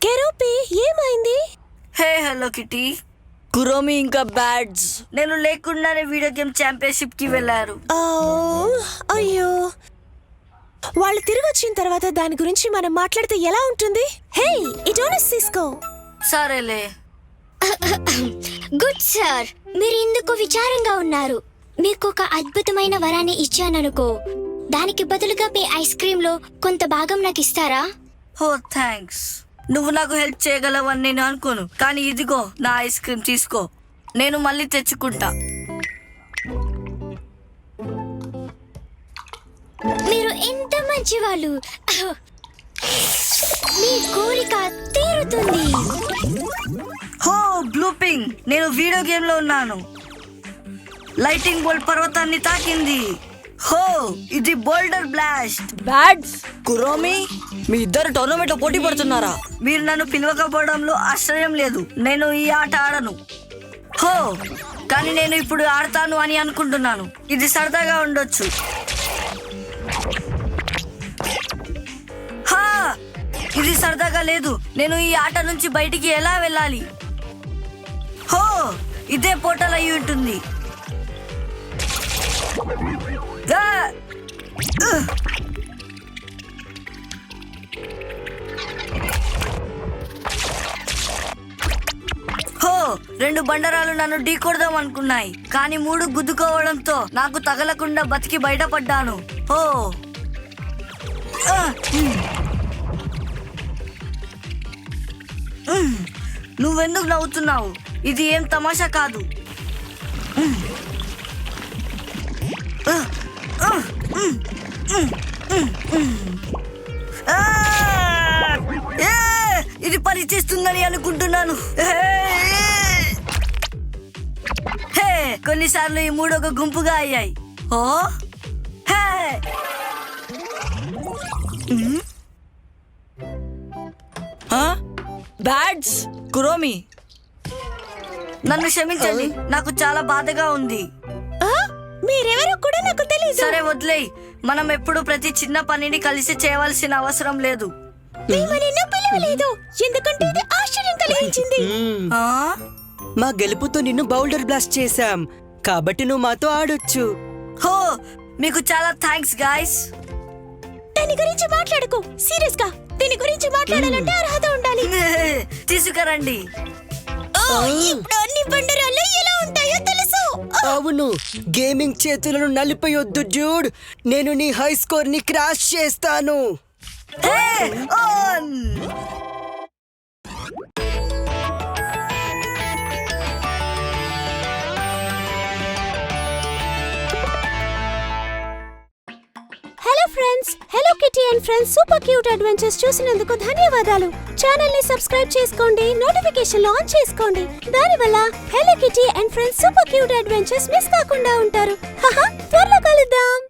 కెరోపి ఏమైంది? Hey hello kitty. కురోమి ఇంకా బ్యాడ్స్ నేను లేకుండానే వీడియో గేమ్ ఛాంపియన్షిప్ కి వెళ్ళారు. అయ్యో, వాళ్ళు తిరిగి వచ్చిన తర్వాత దాని గురించి మనం మాట్లాడితే ఎలా ఉంటుంది? హే, ఇటోనస్ తీసుకో. సరేలే. గుడ్ సార్, మీరు ఇందుకు విచారంగా ఉన్నారు. మీకు ఒక అద్భుతమైన వరాన్ని ఇచ్చాననుకో, దానికి బదులుగా మీ ఐస్ క్రీమ్ లో కొంత భాగం నాకు ఇస్తారా? ఓ థ్యాంక్స్. నువ్వు నాకు హెల్ప్ చేయగలవని నేను అనుకోను, కానీ ఇదిగో నా ఐస్ క్రీమ్ తీసుకో. నేను మళ్ళీ తెచ్చుకుంటా. మీరు ఎంత మంచి వాళ్ళు. మీ కోరిక తీరుతుంది. హో బ్లూపింగ్, నేను వీడియో గేమ్ లో ఉన్నాను. లైటింగ్ బోల్ట్ పర్వతాన్ని తాకింది. హో, ఇది బోల్డర్ బ్లాస్ట్. బ్యాడ్స్ కురోమి, మీ ఇద్దరు టోర్నమెంట్ లో పోటీ పడుతున్నారా? మీరు నన్ను పిలవకపోవడంలో ఆశ్చర్యం లేదు. నేను ఈ ఆట ఆడను. హో, కానీ నేను ఇప్పుడు ఆడతాను అని అనుకుంటున్నాను. ఇది సరదాగా ఉండొచ్చు. హా, ఇది సరదాగా లేదు. నేను ఈ ఆట నుంచి బయటికి ఎలా వెళ్ళాలి? హో, ఇదే పోర్టల్ అయి ఉంటుంది. హో, 2 బండరాలు నన్ను ఢీకొడదాం అనుకున్నాయి, కానీ 3 గుద్దుకోవడంతో నాకు తగలకుండా బతికి బయటపడ్డాను. హో, నువ్వెందుకు నవ్వుతున్నావు? ఇది ఏం తమాషా కాదు. ఇది పని చేస్తుందని అనుకుంటున్నాను. హే, కొన్నిసార్లు ఈ 3 ఒక గుంపుగా అయ్యాయి. ఓ హే, బ్యాడ్స్ కురోమి, నన్ను క్షమించండి. నాకు చాలా బాధగా ఉంది. మీరెవరో కూడా నాకు తెలియదు. సరే వదిలేయ్. మనం ఎప్పుడు ప్రతి చిన్న పనిని కలిసి చేయవలసిన అవసరం లేదు. నిన్ను పిలవలేదు, ఎందుకంటే ఇది ఆశ్చర్యం కలిగించింది. మా గెలుపుతో నిన్ను బౌల్డర్ బ్లాస్ట్ చేశాం, కాబట్టి నువ్వు మాతో ఆడొచ్చు. హో, మీకు చాలా థ్యాంక్స్ గాయ్స్. దాని గురించి మాట్లాడకు. సీరియస్ గా దీని గురించి మాట్లాడాలంటే అర్హత ఉండాలి. తీసుకురండి. ఇప్పుడు అన్ని బండరాలు ఎలా ఉంటాయో తెలుసు. అవును, గేమింగ్ చేతులను నలిపేయొద్దు జూడ్. నేను నీ హై స్కోర్ ని క్రాష్ చేస్తాను. Hello friends, hello kitty and friends super cute adventures చూసినందుకు ధన్యవాదాలు. ఛానల్ ని సబ్స్క్రైబ్ చేసుకోండి, నోటిఫికేషన్ ఆన్ చేసుకోండి. దానివల్ల hello kitty and friends super cute adventures miss కాకుండా ఉంటారు. త్వరలో కలుద్దాం.